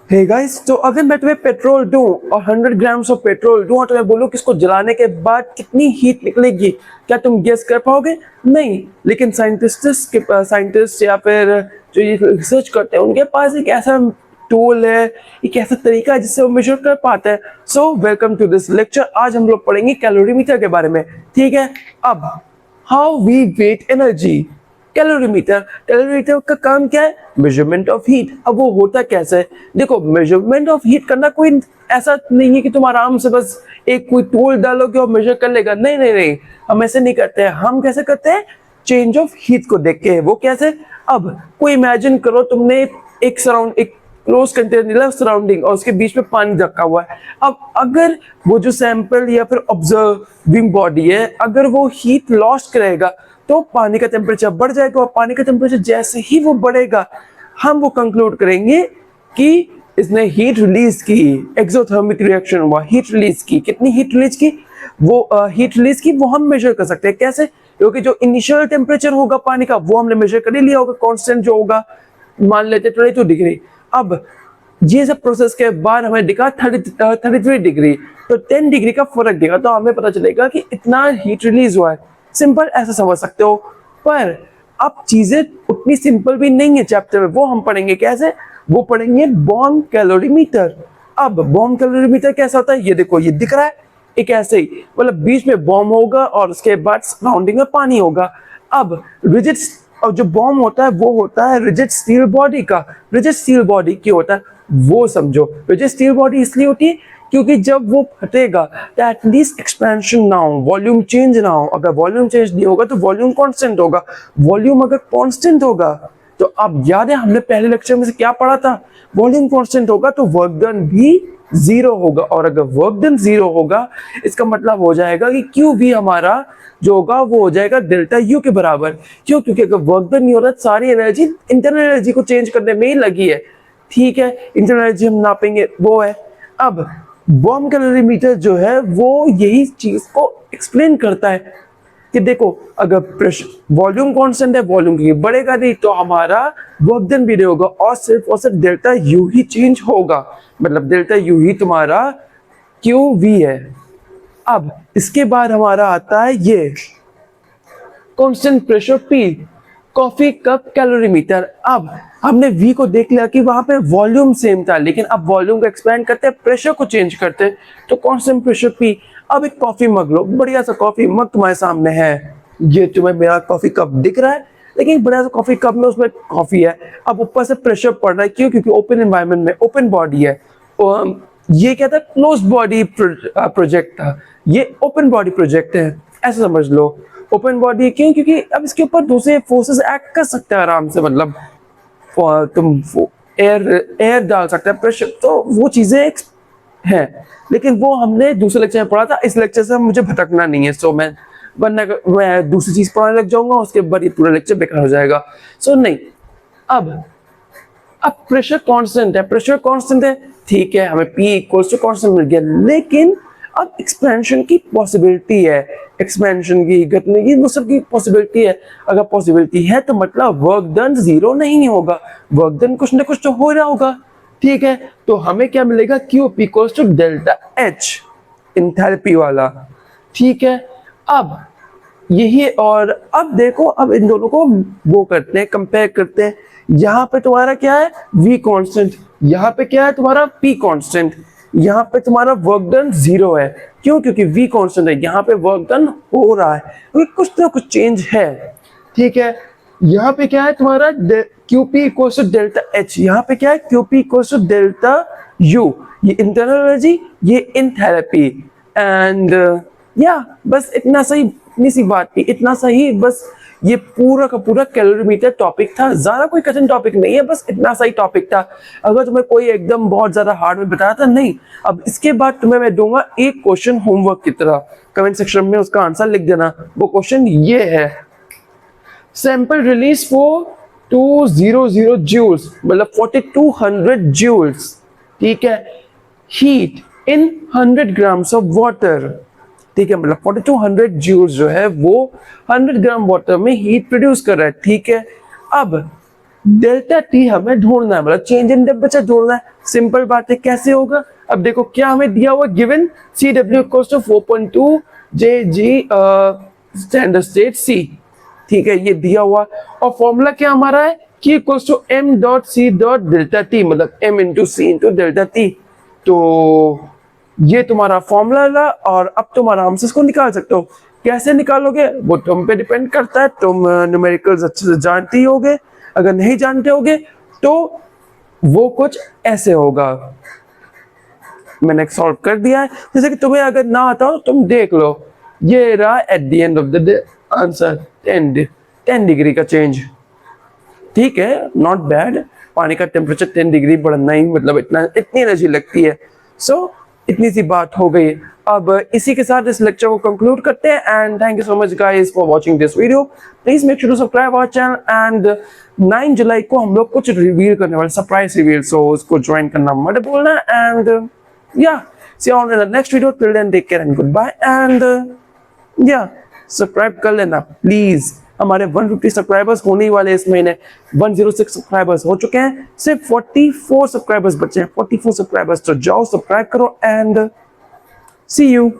Hey guys, तो अगर मैं तुम्हें पेट्रोल दूं और 100 ग्राम्स ऑफ पेट्रोल दूं और तुम्हें बोलूं कि इसको जलाने के बाद कितनी हीट निकलेगी, क्या तुम गेस कर पाओगे? नहीं। लेकिन साइंटिस्ट या फिर जो ये रिसर्च करते हैं उनके पास एक ऐसा टूल है, एक ऐसा तरीका है जिससे वो मेजर कर पाते हैं। So welcome to this lecture. आज हम लोग पढ़ेंगे कैलोरीमीटर के बारे में। ठीक है, अब how we weight energy. Calorimeter का काम क्या है? Measurement of heat. अब वो होता कैसे है? देखो, मेजरमेंट ऑफ हीट करना कोई ऐसा नहीं है कि तुम आराम से बस एक कोई टूल डालोगे और मेजर कर लेगा। नहीं नहीं नहीं, हम ऐसे नहीं करते हैं। हम कैसे करते हैं? चेंज ऑफ हीट को देख के। वो कैसे? अब कोई इमेजिन करो, तुमने एक क्लोज कंटेनर सराउंडिंग और उसके बीच में पानी रखा हुआ है। अब अगर वो जो सैंपल या फिर ऑब्जर्विंग बॉडी है, अगर वो हीट लॉस्ट करेगा तो पानी का टेम्परेचर बढ़ जाएगा, और पानी का टेम्परेचर जैसे ही वो बढ़ेगा हम वो कंक्लूड करेंगे कि इसने हीट रिलीज की, एक्सोथर्मिक रिएक्शन हुआ, हीट रिलीज की। कितनी हीट रिलीज की? वो हीट रिलीज की वो हम मेजर कर सकते हैं। कैसे? क्योंकि जो इनिशियल टेम्परेचर होगा पानी का वो हमने मेजर कर ही लिया होगा, कांस्टेंट जो होगा, मान लेते 22 डिग्री। अब ये सब प्रोसेस के बाद हमें दिखा 33 डिग्री, तो 10 डिग्री का फर्क दिखा, तो हमें पता चलेगा कि इतना हीट रिलीज हुआ है। सिंपल ऐसा समझ सकते हो। पर अब चीजें उतनी सिंपल भी नहीं है चैप्टर में, वो हम पढ़ेंगे कैसे? वो पढ़ेंगे बॉर्न कैलोरीमीटर। अब बॉर्न कैलोरीमीटर कैसा होता है? ये देखो, ये दिख रहा है एक ऐसे ही, मतलब बीच में बॉम्ब होगा और उसके बाद सराउंडिंग में पानी होगा। अब रिजिड, और जो बॉम्ब होता है वो होता है रिजिड स्टील बॉडी का। रिजिड स्टील बॉडी क्यों होता है वो समझो। रिजिड स्टील बॉडी इसलिए होती है क्योंकि जब वो फटेगा तो एटलीस्ट एक्सपेंशन ना हो, वॉल्यूम चेंज ना हो। अगर वॉल्यूम चेंज नहीं होगा तो वॉल्यूम कांस्टेंट होगा। वॉल्यूम अगर कांस्टेंट होगा तो, अब याद है हमने पहले लेक्चर में से क्या पढ़ा था? वॉल्यूम कांस्टेंट होगा तो वर्क डन भी जीरो होगा, और अगर वर्क डन जीरो होगा इसका मतलब हो जाएगा कि क्यू भी हमारा जो होगा वो हो जाएगा डेल्टा यू के बराबर। क्यों? क्योंकि अगर वर्क डन नहीं हो रहा, सारी एनर्जी इंटरनल एनर्जी को चेंज करने में ही लगी है। ठीक है, इंटरनल एनर्जी हम नापेंगे वो है। अब बॉर्न कैलोरीमीटर जो है वो यही चीज को एक्सप्लेन करता है कि देखो, अगर प्रेशर, वॉल्यूम कांस्टेंट है, वॉल्यूम की बढ़ेगा नहीं तो हमारा वर्क डन भी नहीं होगा, और सिर्फ डेल्टा यू ही चेंज होगा। मतलब डेल्टा यू ही तुम्हारा क्यू वी है। अब इसके बाद हमारा आता है ये constant pressure P, coffee cup calorimeter. अब हमने V को देख लिया कि वहां पे वॉल्यूम सेम था, लेकिन अब वॉल्यूम को एक्सपेंड करते हैं, प्रेशर को चेंज करते हैं, तो कांस्टेंट प्रेशर P। अब एक कॉफी मग लो, बढ़िया सा कॉफी मग तुम्हारे सामने है। ये तुम्हें मेरा कॉफी कप दिख रहा है, लेकिन बढ़िया सा कॉफी कप में उसमें कॉफी है। अब ऊपर से प्रेशर पड़ रहा है, क्यों? क्योंकि ओपन एनवायरनमेंट में ओपन बॉडी है। ये क्या था? क्लोज बॉडी प्रोजेक्ट था, ये ओपन बॉडी प्रोजेक्ट है, ऐसा समझ लो। ओपन बॉडी क्यों? क्योंकि अब इसके ऊपर दूसरे फोर्सेस एक्ट कर सकते हैं आराम से, मतलब तुम एयर डाल सकते हैं, प्रेशर, तो वो चीजें हैं। लेकिन वो हमने दूसरे लेक्चर में पढ़ा था, इस लेक्चर से मुझे भटकना नहीं है। सो वरना मैं दूसरी चीज पढ़ाने लग जाऊंगा, उसके बाद ये पूरा लेक्चर बेकार हो जाएगा। सो नहीं, अब प्रेशर कांस्टेंट है, प्रेशर कांस्टेंट है, ठीक है, हमें P इक्वल्स टू कांस्टेंट मिल गया। लेकिन अब एक्सपेंशन की पॉसिबिलिटी है, एक्सपेंशन की, घटने की, वो सब की पॉसिबिलिटी है। अगर पॉसिबिलिटी है तो मतलब वर्क डन जीरो नहीं होगा, वर्क डन कुछ ना कुछ तो हो रहा होगा। ठीक है, तो हमें क्या मिलेगा? Q equals to delta H, enthalpy वाला। ठीक है, अब यही, और अब देखो, अब इन दोनों को वो करते हैं, कंपेयर करते हैं। यहाँ पे तुम्हारा क्या है? V कांस्टेंट, यहाँ पे क्या है तुम्हारा? P constant. यहाँ पे तुम्हारा वर्क डन जीरो है, क्यों? क्योंकि V कांस्टेंट है, यहाँ पे वर्क डन हो रहा है, क्योंकि कुछ ना कुछ चेंज है। ठीक है, यहाँ पे क्या है तुम्हारा? QP equals to delta H, यहाँ पे क्या है? QP equals to delta U। ये इंटरनल एनर्जी, ये एंथैल्पी, एंड या बस इतना सही, इतनी सी बात थी, इतना सही। बस ये पूरा का पूरा कैलोरीमीटर टॉपिक था, ज्यादा कोई कठिन टॉपिक नहीं है, बस इतना सही टॉपिक था। अगर तुम्हें कोई एकदम बहुत ज्यादा हार्ड में बताया था, नहीं। अब इसके बाद तुम्हें मैं दूंगा एक क्वेश्चन होमवर्क की तरह, कमेंट सेक्शन में उसका आंसर लिख देना। वो क्वेश्चन ये है, सैंपल रिलीज फॉर 200 जूल्स, मतलब 4200 जूल्स, ठीक है, heat in 100 grams of water. ठीक है, मतलब 4200 जूल्स जो है वो 100 ग्राम वाटर में हीट प्रोड्यूस कर रहा है। ठीक है, अब डेल्टा टी हमें ढूंढना है, मतलब चेंज इन टेम्परेचर ढूंढना है। सिंपल बात है, कैसे होगा? अब देखो क्या हमें दिया हुआ, given CW equals to 4.2 JG standard state C, ठीक है, ये दिया हुआ। और फॉर्मूला क्या हमारा है कि equals to m dot c dot delta T, मतलब m into C into delta T. तो ये तुम्हारा फॉर्मूला, और अब तुम आराम से इसको निकाल सकते हो। कैसे निकालोगे वो तुम पे डिपेंड करता है, तुम न्यूमेरिकल्स अच्छे से जानते ही होगे। अगर नहीं जानते होगे तो वो कुछ ऐसे होगा। मैंने सॉल्व कर दिया है, जैसे कि तुम्हें अगर ना आता हो तुम देख लो, ये रहा at the end of the answer, 10 degree का चेंज। ठीक है, नॉट बैड। पानी का टेम्परेचर 10 डिग्री बढ़ना ही मतलब इतनी एनर्जी लगती है। सो इतनी सी बात हो गई। अब इसी के साथ इस लेक्चर को कंक्लूड करते हैं, and thank you so much guys for watching this video. Please make sure to subscribe our channel, and 9 जुलाई को हम लोग कुछ रिवील करने वाले, सरप्राइज रिवील, सो उसको ज्वाइन करना मत भूलना। And yeah see you on in the next video, till then take care and goodbye. And yeah subscribe कर लेना प्लीज। हमारे 150 सब्सक्राइबर्स होने ही वाले इस महीने। 106 सब्सक्राइबर्स हो चुके हैं, सिर्फ 44 सब्सक्राइबर्स बचे हैं। 44 सब्सक्राइबर्स, तो जाओ सब्सक्राइब करो, एंड सी यू।